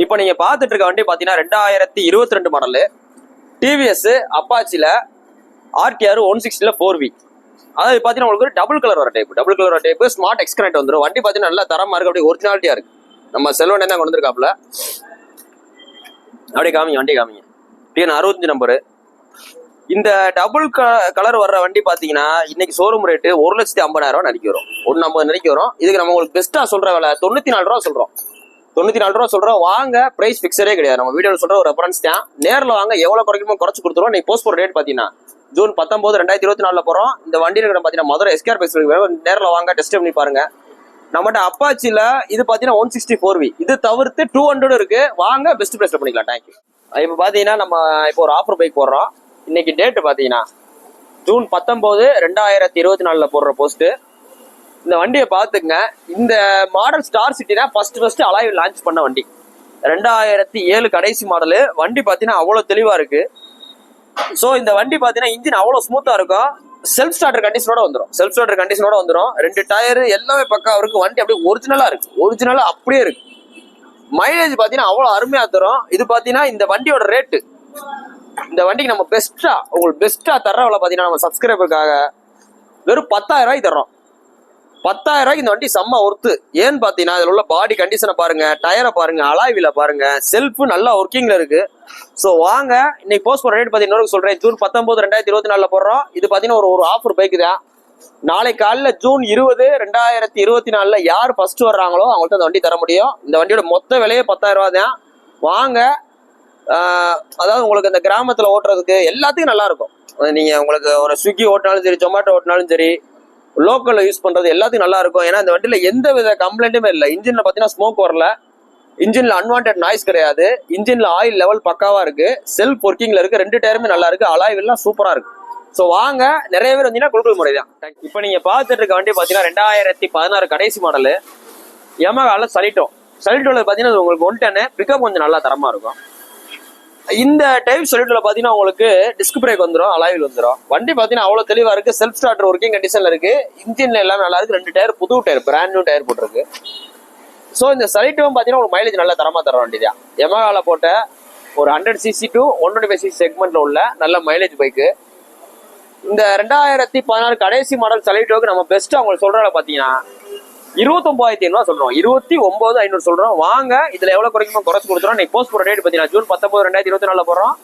இப்போ நீங்க பாத்துட்டு இருக்க வண்டி பாத்தீங்கன்னா 2022 மாடலு டிவிஎஸ் அப்பாச்சில RTR 160 4V. அதாவது பாத்தீங்கன்னா உங்களுக்கு ஒரு டபுள் கலர் வர டைப் ஸ்மார்ட் எக்ஸ்கனெக்ட் வந்துடும். வண்டி பாத்தீங்கன்னா நல்லா தரமா இருக்கு, அப்படியே ஒரிஜினாலிட்டியா இருக்கு. நம்ம செல்வனே தான் கொண்டு வந்திருக்காப்ல. அப்படியே காமிங்க, வண்டி காமிங்க. TN 65 number. இந்த டபுள் கலர் வர்ற வண்டி பாத்தீங்கன்னா இன்னைக்கு ஷோரூம் ரேட்டு 1,50,000 நடிக்க வரும், 1,50,000 நடிக்க வரும். இதுக்கு நம்ம உங்களுக்கு பெஸ்டா சொல்ற விலை 94 ரூபா சொல்றோம். 94 ரூபா சொல்றோம். வாங்க, பிரைஸ் பிக்சரே கிடையாது. நம்ம வீடியோவில் சொல்ற ஒரு ரெஃபரன்ஸ் தான். நேரில் வாங்க, எவ்வளவு குறைக்குமோ குறைச்சு கொடுத்துருவோம். நீ போஸ்ட் போற ரேட் பாத்தீங்கன்னா ஜூன் 19 2024 போறோம். இந்த வண்டி இருக்கிற பாத்தீங்கன்னா மதுரை SKR பைக்ஸ் நேரில் வாங்க, டெஸ்ட் பண்ணி பாருங்க. நம்மகிட்ட அப்பாச்சில இது பாத்தீங்கன்னா 160 4V, இது தவிர்த்து 200 இருக்கு. வாங்க, பெஸ்ட் பிரைஸ்ல பண்ணிக்கலாம். தேங்க்யூ. இப்போ பாத்தீங்கன்னா நம்ம இப்போ ஒரு ஆஃபர் பைக் போடுறோம். இன்னைக்கு டேட் பாத்தீங்கன்னா ஜூன் 19 2024 போடுற போஸ்ட். இந்த வண்டியை பாத்துங்க. இந்த மாடல் ஸ்டார் சிட்டினா ஃபர்ஸ்ட் அலாய் லான்ச் பண்ண வண்டி. 2007 கடைசி மாடலு வண்டி பாத்தீங்கன்னா அவ்வளவு தெளிவா இருக்கு. ஸோ இந்த வண்டி பாத்தீங்கன்னா இன்ஜின் அவ்வளவு ஸ்மூத்தா இருக்கும். செல்ஃப் ஸ்டார்டர் கண்டிஷனோட வந்துடும். 2 டயர் எல்லாமே பக்கா இருக்கு. வண்டி அப்படியே ஒரிஜினலா அப்படியே இருக்கு. மைலேஜ் பாத்தீங்கன்னா அவ்வளவு அருமையா தரும். இது பாத்தீங்கன்னா இந்த வண்டியோட ரேட்டு, இந்த வண்டிக்கு நம்ம உங்களுக்கு பெஸ்டா தர்றவள பாத்தீங்கன்னா நம்ம சப்ஸ்கிரைபருக்காக வெறும் 10,000 ரூபாய்க்கு தர்றோம். 10,000 ரூபாய்க்கு இந்த வண்டி செம்ம ஒர்த்து. ஏன்னு பாத்தீங்கன்னா இதுல உள்ள பாடி கண்டிஷனை பாருங்க, டயரை பாருங்க, அலாய் வீலை பாருங்க, செல்ஃப் நல்லா ஒர்க்கிங்ல இருக்கு. ஸோ வாங்க, இன்னைக்கு போஸ்ட் போற ரேட் பாத்தீங்கன்னா சொல்றேன். ஜூன் 19 2024 போடுறோம். இது பாத்தீங்கன்னா ஒரு ஆஃபர் பைக் தான். நாளை காலைல ஜூன் 20 2024 யார் ஃபர்ஸ்ட் வர்றாங்களோ அவங்கள்ட்ட அந்த வண்டி தர முடியும். இந்த வண்டியோட மொத்த விலையே 10,000 ரூபா தான். வாங்க. அதாவது உங்களுக்கு அந்த கிராமத்துல ஓட்டுறதுக்கு எல்லாத்துக்கும் நல்லா இருக்கும். நீங்க உங்களுக்கு ஒரு ஸ்விக்கி ஓட்டினாலும் சரி, ஜொமேட்டோ ஓட்டினாலும் சரி, லோக்கல்ல யூஸ் பண்றது எல்லாத்துக்கும் நல்லா இருக்கும். ஏன்னா இந்த வண்டியில எந்த வித கம்ப்ளைண்ட்டுமே இல்லை. இன்ஜின்ல பாத்தீங்கன்னா ஸ்மோக் வரல, இன்ஜின்ல அன்வான்ட் நாய்ஸ் கிடையாது, இன்ஜின்ல ஆயில் லெவல் பக்காவா இருக்கு, செல்ஃப் ஒர்க்கிங்ல இருக்கு, 2 டயருமே நல்லா இருக்கு, அலாய் எல்லாம் சூப்பரா இருக்கு. ஸோ வாங்க, நிறைய பேர் வந்தீங்கன்னா குழுக்கள் முறை தான். இப்போ நீங்க பார்த்துட்டு இருக்க வண்டி பாத்தீங்கன்னா 2016 கடைசி மாடலு யமஹால சலிட்டோல பாத்தீங்கன்னா உங்களுக்கு 110 பிக்கப் கொஞ்சம் நல்லா தரமா இருக்கும். இந்த டைப் சலிட்டோல பாத்தீங்கன்னா உங்களுக்கு டிஸ்க் பிரேக் வந்துடும், அலாயில் வந்துடும். வண்டி பாத்தீங்கன்னா அவ்வளவு தெளிவா இருக்கு, செல்ஃப் ஸ்டார்டர் ஒர்க்கிங் கண்டிஷன்ல இருக்கு, இன்ஜின்ல எல்லாமே நல்லா இருக்கு, 2 டயர் புது டயர், பிராண்ட் நியூ டயர் போட்டிருக்கு. ஸோ இந்த சலிட்டோவும் பாத்தீங்கன்னா உங்களுக்கு மைலேஜ் நல்லா தரமா தர வண்டி தான். யமஹால போட்ட ஒரு 100cc to 125cc செக்மெண்ட்ல உள்ள நல்ல மைலேஜ் பைக்கு. இந்த 2016 கடைசி மாடல் சலிட்டோக்கு நம்ம பெஸ்ட் அவங்களுக்கு சொல்றாங்க பாத்தீங்கன்னா 29,500 சொல்றோம், 29,500 சொல்றோம். வாங்க, இதுல எவ்வளவு குறைக்குமோ குறைச்சு கொடுத்துறோம். நீ போஸ்ட் போற ரேட் பாத்தீங்கன்னா ஜூன் 19 2024 போடுறோம்.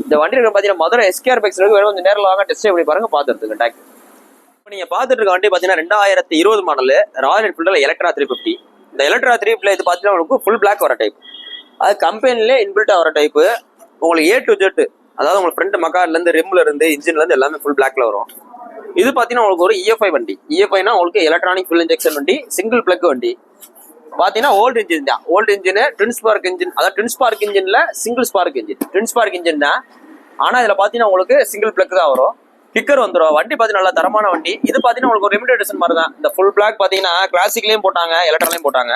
இந்த வண்டி இருக்க பாத்தீங்கன்னா மதுரை SKR பைக்ஸ் வேணும், கொஞ்சம் நேரில் வாங்க, டெஸ்ட் பண்ணி பாருங்க, பாத்துருக்கு. தேங்க்யூ. இப்போ நீங்க பாத்துட்டு இருக்க வண்டி பாத்தீங்கன்னா 2020 மாடல் ராயல் என்ஃபீல்ட்ல எலக்ட்ரா 350. இந்த எலக்ட்ரா 350 இது பாத்தீங்கன்னா உங்களுக்கு ஃபுல் பிளாக் வர டைப், அது கம்பெனிலே இன்பில்ட்டா வர டைப். உங்களுக்கு A to Z, அதாவது உங்களுக்கு ஃப்ரண்ட் மக்கார்ல இருந்து ரிம்ல இருந்து இன்ஜின்ல இருந்து எல்லாமே ஃபுல் பிளாக்ல வரும். இது பாத்தீங்கன்னா உங்களுக்கு ஒரு EFI வண்டி. EFIனா உங்களுக்கு எலக்ட்ரானிக் ஃபில் இன்ஜெக்ஷன் வண்டி, சிங்கிள் பிளக் வண்டி. பாத்தீங்கன்னா ஓல்டு இன்ஜின் தான். Old engine twin spark engine, அதாவது ட்வின் ஸ்பார்க் இன்ஜின்ல single spark engine, twin spark engine தான். ஆனா இதுல பாத்தீங்கன்னா உங்களுக்கு சிங்கிள் பிளக் தான் வரும், கிக்கர் வந்துடும். வண்டி பாத்தீங்கன்னா நல்லா தரமான வண்டி. இது பாத்தீங்கன்னா உங்களுக்கு ஒரு லிமிடெட் எடிஷன் மாதிரி தான். இந்த ஃபுல் பிளாக் பாத்தீங்கன்னா கிளாசிக்லயும் போட்டாங்க, எலக்ட்ராலையும் போட்டாங்க.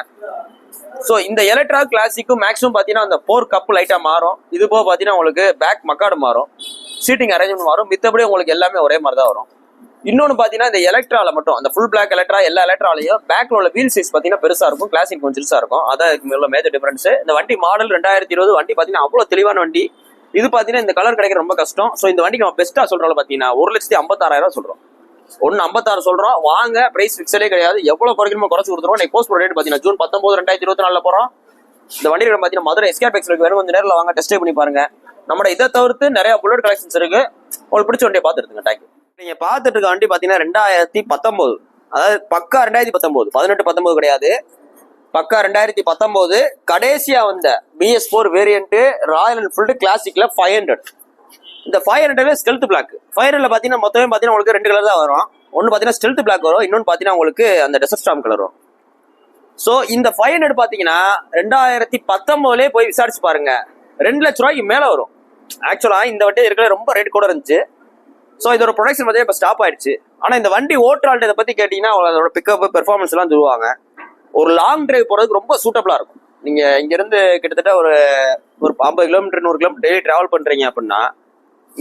ஸோ இந்த எலக்ட்ரா கிளாசிக்கும் மேக்ஸிமம் பாத்தீங்கன்னா அந்த 4 கப் லைட்டா மாறும். இது போக பாத்தீங்கன்னா உங்களுக்கு பேக் மக்காடு மாறும், சீட்டிங் அரேஞ்ச்மெண்ட் மாறும். மித்தபடி உங்களுக்கு எல்லாமே ஒரே மாதிரி தான் வரும். இன்னொன்னு பாத்தீங்கன்னா இந்த எலக்ட்ரால மட்டும், அந்த ஃபுல் பிளாக் எலக்ட்ரா எல்லா எலக்ட்ராலையும் பேக்ல உள்ள வீல் சைஸ் பாத்தீங்கன்னா பெருசா இருக்கும், கிளாசிக் கொஞ்சம் சிறுசா இருக்கும். அதான் இதுக்கு உள்ள மேஜர் டிஃபரன்ஸ். இந்த வண்டி மாடல் 2020 வண்டி பாத்தீங்கன்னா அவ்வளவு தெளிவான வண்டி. இது பாத்தீங்கன்னா இந்த கலர் கிடைக்கிற ரொம்ப கஷ்டம். ஸோ இந்த வண்டிக்கு நம்ம பெஸ்டா சொல்றோம் பாத்தீங்கன்னா 1,56,000 சொல்றோம், 1,56 சொல்றோம். வாங்க, பிரைஸ் பிக்சரே கிடையாது, எவ்வளவு குறைக்கணுமோ குறைச்சு கொடுத்துருவோம். நீ போஸ்ட் ரேட் பாத்தீங்கன்னா ஜூன் 19 2024 போறோம். இந்த வண்டி பாத்தீங்கன்னா மதுரை SKR பைக்ஸ் வேணும், கொஞ்சம் நேரில் வாங்க, டெஸ்ட் பண்ணி பாருங்க. நம்ம இதை தவிர்த்து நிறைய புல்லட் கலெக்ஷன்ஸ் இருக்கு, உங்களுக்கு பிடிச்ச வண்டியை பார்த்து எடுத்துங்க. தேங்க்யூ. நீங்க பார்த்துட்டு இருக்க வண்டி பாத்தீங்கன்னா 2019, அதாவது பக்கா 2019, 18-19 கிடையாது, பக்கா 2019 கடைசியா வந்த BS4 வேரியன்ட் ராயல் என்ஃபீல்டு கிளாசிக்ல 500. இந்த 500 ஸ்டெல்த் பிளாக். 500 பாத்தீங்கன்னா மொத்தமே பாத்தீங்கன்னா உங்களுக்கு 2 கலர் தான் வரும். ஒன்னு பாத்தீங்கன்னா ஸ்டெல்த் பிளாக் வரும், இன்னொன்னு பாத்தீங்கன்னா உங்களுக்கு அந்த டெசர்ட் ஸ்டார்ம் கலர் வரும். சோ இந்த 500 பாத்தீங்கன்னா 2019 போய் விசாரிச்சு பாருங்க, 2 லட்ச ரூபாய்க்கு மேல வரும். ஆக்சுவலா இந்த வண்டி இருக்கிற ரொம்ப ரேட் கூட இருந்துச்சு. ஸோ இதோட ப்ரொடக்ஷன் பார்த்தீங்கன்னா இப்போ ஸ்டாப் ஆயிடுச்சு. ஆனால் இந்த வண்டி ஓட்டுறாள்கிட்ட இதை பற்றி கேட்டிங்கன்னா அதோட பிக்கப் பெர்ஃபார்மன்ஸ் எல்லாம் சொல்லுவாங்க. ஒரு லாங் டிரைவ் போகிறதுக்கு ரொம்ப சூட்டபிளாக இருக்கும். நீங்கள் இங்கேருந்து கிட்டத்தட்ட ஒரு 50 கிலோமீட்டர் 100 கிலோமீட்டர் டெய்லி ட்ராவல் பண்ணுறீங்க அப்படின்னா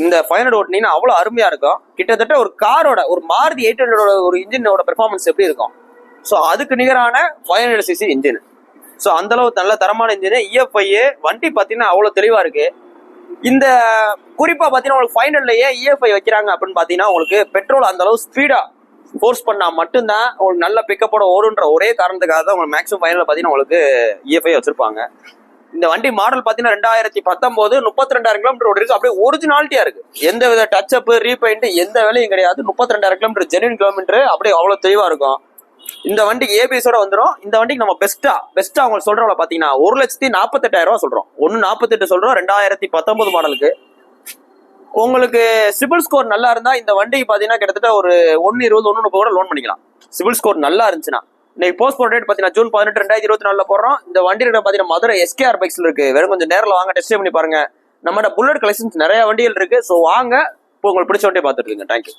இந்த 500 ஓட்டினீங்கன்னா அவ்வளோ அருமையாக இருக்கும். கிட்டத்தட்ட ஒரு காரோட, ஒரு மாருதி 800 ஒரு இன்ஜினோட பெர்ஃபார்மன்ஸ் எப்படி இருக்கும், ஸோ அதுக்கு நிகரான 500cc இன்ஜின். ஸோ அந்த அளவு நல்ல தரமான இன்ஜின். இஎஃப்ஐ வண்டி பார்த்தீங்கன்னா அவ்வளோ தெளிவா இருக்கு. இந்த குறிப்பா பார்த்தீங்கன்னா உங்களுக்கு ஃபைனல்லையே இஎஃப்ஐ வைக்கிறாங்க அப்படின்னு பார்த்தீங்கன்னா உங்களுக்கு பெட்ரோல் அந்த அளவு ஸ்பீடா ஃபோர்ஸ் பண்ணா மட்டும்தான் உங்களுக்கு நல்ல பிக்கப்போட ஓடுன்ற ஒரே காரணத்துக்காக தான் உங்களுக்கு மேக்ஸிமம் ஃபைனல் பார்த்தீங்கன்னா உங்களுக்கு இஎஃப்ஐ வச்சிருப்பாங்க. இந்த வண்டி மாடல் பார்த்தீங்கன்னா 2019 32,000 கிலோமீட்டர் ஓடி இருக்கு. அப்படியே ஒரிஜினாலிட்டியா இருக்கு. எந்த வித டச் அப் ரீபெயிண்ட் எந்த வேலையும் கிடையாது. 32,000 கிலோமீட்டர் ஜென்யூன் கிலோமீட்டர் அப்படியே அவ்வளோ தெளிவா இருக்கும். இந்த வண்டிக்கு ஏபிஎஸோட வந்துடும். இந்த வண்டிக்கு நம்ம பெஸ்டா உங்களுக்கு சொல்றோம்ல பாத்தீங்கன்னா 1,48,000 சொல்றோம். 1,48 சொல்றோம் 2019 மாடலுக்கு. உங்களுக்கு சிபில் ஸ்கோர் நல்லா இருந்தா இந்த வண்டிக்கு பாத்தீங்கன்னா கிட்டத்தட்ட ஒரு 1,20 1,30 கூட லோன் பண்ணிக்கலாம். சிபில் ஸ்கோர் நல்லா இருந்துச்சுன்னா. இன்னைக்கு போஸ்ட் போர்ட் டேட் பாத்தீங்கன்னா ஜூன் 18 2024 போடுறோம். இந்த வண்டி பாத்தீங்கன்னா மதுரை எஸ்கேஆர் பைக்ஸ்ல இருக்கு. வெறும் கொஞ்சம் நேரில் வாங்க, டெஸ்ட் பண்ணி பாருங்க. நம்மகிட்ட புல்லட் கலெக்ஷன்ஸ் நிறைய வண்டிகள் இருக்கு. ஸோ வாங்க, இப்போ உங்களுக்கு பிடிச்ச வண்டியை பார்த்துட்டு இருக்கீங்க. தேங்க்யூ.